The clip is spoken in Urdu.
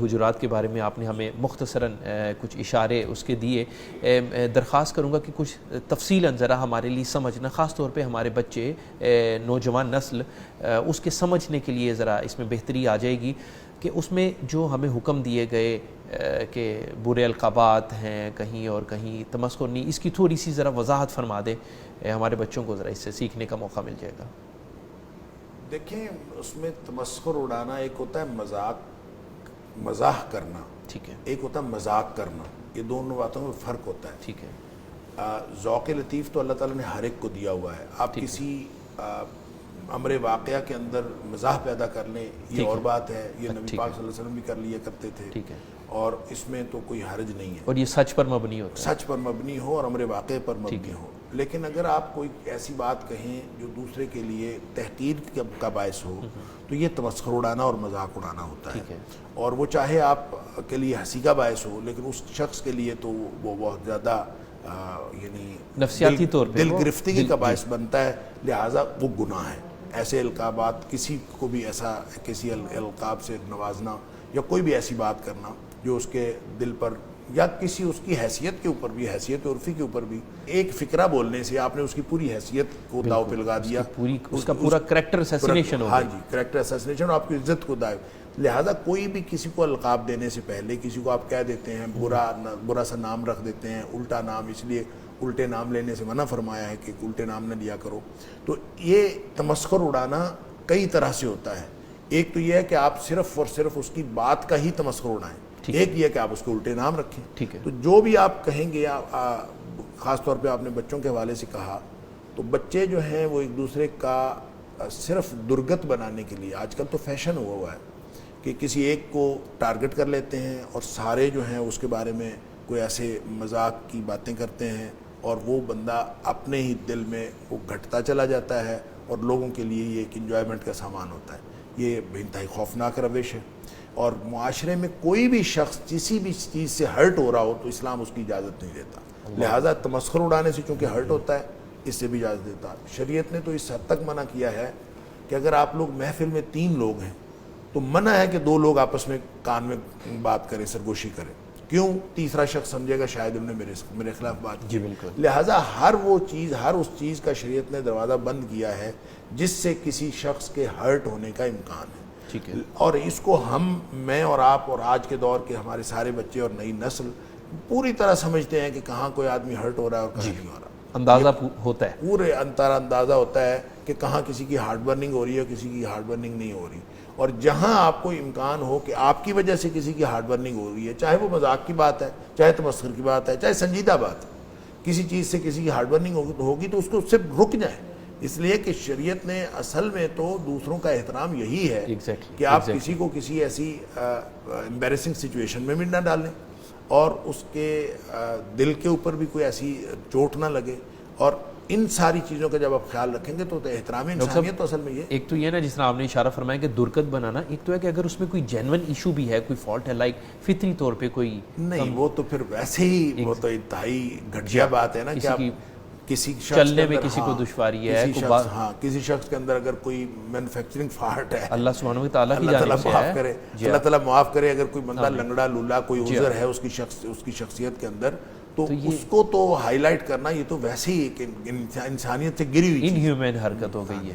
حجرات کے بارے میں آپ نے ہمیں مختصراً کچھ اشارے اس کے دیے. درخواست کروں گا کہ کچھ تفصیلاً ذرا ہمارے لیے سمجھنا، خاص طور پہ ہمارے بچے، نوجوان نسل، اس کے سمجھنے کے لیے ذرا اس میں بہتری آ جائے گی کہ اس میں جو ہمیں حکم دیے گئے کہ برے القابات ہیں کہیں اور کہیں تمسخر نہیں، اس کی تھوڑی سی ذرا وضاحت فرما دے، ہمارے بچوں کو ذرا اس سے سیکھنے کا موقع مل جائے گا. دیکھیں، اس میں تمسخر اڑانا ایک ہوتا ہے مزاح کرنا، ٹھیک ہے، ایک ہوتا ہے مذاق کرنا. یہ دونوں باتوں میں فرق ہوتا ہے. ٹھیک ہے. ذوق لطیف تو اللہ تعالیٰ نے ہر ایک کو دیا ہوا ہے. آپ کسی امر واقعہ کے اندر مزاح پیدا کر لیں، یہ اور بات ہے. یہ نبی پاک صلی اللہ علیہ وسلم بھی کر لیا کرتے تھے، ٹھیک ہے، اور اس میں تو کوئی حرج نہیں ہے. اور یہ سچ پر مبنی ہوتا ہے، سچ پر مبنی ہو اور امر واقعے پر مبنی ہو. لیکن اگر آپ کوئی ایسی بات کہیں جو دوسرے کے لیے تحقیر کا باعث ہو تو یہ تمسخر اڑانا اور مذاق اڑانا ہوتا ہے. اور وہ چاہے آپ کے لیے ہنسی کا باعث ہو، لیکن اس شخص کے لیے تو وہ بہت زیادہ یعنی نفسیاتی طور پہ دل گرفتگی کا باعث بنتا ہے. لہٰذا وہ گناہ ہے. ایسے القابات، کسی کو بھی ایسا کسی القاب سے نوازنا یا کوئی بھی ایسی بات کرنا جو اس کے دل پر یا کسی اس کی حیثیت کے اوپر بھی، حیثیت عرفی کے اوپر بھی، ایک فکرہ بولنے سے آپ نے اس کی پوری حیثیت کو داؤ پہ لگا دیا، اس کا پورا کریکٹر اسیسینیشن ہو گیا. ہاں جی، کریکٹر اسیسینیشن، اور آپ کی عزت کو داؤ. لہٰذا کوئی بھی کسی کو القاب دینے سے پہلے کسی کو آپ کہہ دیتے ہیں، برا سا نام رکھ دیتے ہیں، الٹا نام، اس لیے الٹے نام لینے سے منع فرمایا ہے کہ الٹے نام نہ لیا کرو. تو یہ تمسخر اڑانا کئی طرح سے ہوتا ہے. ایک تو یہ ہے کہ آپ صرف اور صرف اس کی بات کا ہی تمسخر اڑائیں. ایک یہ ہے کہ آپ اس کو الٹے نام رکھیں. تو جو بھی آپ کہیں گے، خاص طور پہ آپ نے بچوں کے حوالے سے کہا، تو بچے جو ہیں وہ ایک دوسرے کا صرف درگت بنانے کے لیے، آج کل تو فیشن ہوا ہے کہ کسی ایک کو ٹارگٹ کر لیتے ہیں اور سارے جو ہیں اس کے بارے میں کوئی ایسے مذاق کی باتیں کرتے ہیں، اور وہ بندہ اپنے ہی دل میں وہ گھٹتا چلا جاتا ہے اور لوگوں کے لیے یہ ایک انجوائمنٹ کا سامان ہوتا ہے. یہ انتہائی خوفناک روش ہے. اور معاشرے میں کوئی بھی شخص کسی بھی چیز سے ہرٹ ہو رہا ہو تو اسلام اس کی اجازت نہیں دیتا. لہٰذا تمسخر اڑانے سے چونکہ ہرٹ ہوتا ہے، اس سے بھی اجازت دیتا. شریعت نے تو اس حد تک منع کیا ہے کہ اگر آپ لوگ محفل میں 3 لوگ ہیں تو منع ہے کہ 2 لوگ آپس میں کان میں بات کریں، سرگوشی کریں. کیوں؟ تیسرا شخص سمجھے گا شاید انہوں نے میرے خلاف بات کی. لہٰذا ہر اس چیز کا شریعت نے دروازہ بند کیا ہے جس سے کسی شخص کے ہرٹ ہونے کا امکان ہے. اور اس کو میں اور آپ اور آج کے دور کے ہمارے سارے بچے اور نئی نسل پوری طرح سمجھتے ہیں کہ کہاں کوئی آدمی ہرٹ ہو رہا ہے اور کہاں نہیں ہو رہا. اندازہ ہوتا ہے، پورے اندازہ ہوتا ہے کہ کہاں کسی کی ہارٹ برننگ ہو رہی ہے اور کسی کی ہارٹ برننگ نہیں ہو رہی. اور جہاں آپ کو امکان ہو کہ آپ کی وجہ سے کسی کی ہارٹ برننگ ہو رہی ہے، چاہے وہ مذاق کی بات ہے، چاہے تمسخر کی بات ہے، چاہے سنجیدہ بات ہے، کسی چیز سے کسی کی ہارٹ برننگ ہوگی تو اس کو سے رک جائیں. اس لیے کہ شریعت نے اصل میں تو دوسروں کا احترام یہی ہے کہ آپ کسی کو کسی ایسی امبیرسنگ سچویشن میں بھی نہ ڈالیں اور اس کے دل کے اوپر بھی کوئی ایسی چوٹ نہ لگے. اور ان ساری چیزوں کا جب آپ خیال رکھیں گے تو احترام انسانیت تو اصل میں یہ ایک تو یہ نا جس طرح آپ نے اشارہ فرمایا کہ درگت بنانا، ایک تو ہے کہ اگر اس میں کوئی جینون ایشو بھی ہے، کوئی فالٹ ہے، لائک فطری طور پہ کوئی نہیں، وہ تو پھر ویسے ہی وہ تو انتہائی گھٹیا بات ہے نا کہ آپ کسی شخص چلنے میں کسی کو دشواری ہے، کسی شخص کے اندر اگر کوئی مینوفیکچرنگ فالٹ ہے، اللہ سبحانہ و تعالیٰ کی جانب سے ہے، اللہ تعالیٰ معاف کرے. اگر کوئی بندہ لنگڑا لولا کوئی عذر ہے اس کی شخصیت کے اندر، تو اس کو تو ہائی لائٹ کرنا یہ تو ویسے ہی ایک انسانیت سے گری ہوئی انہیومن حرکت ہو گئی ہے.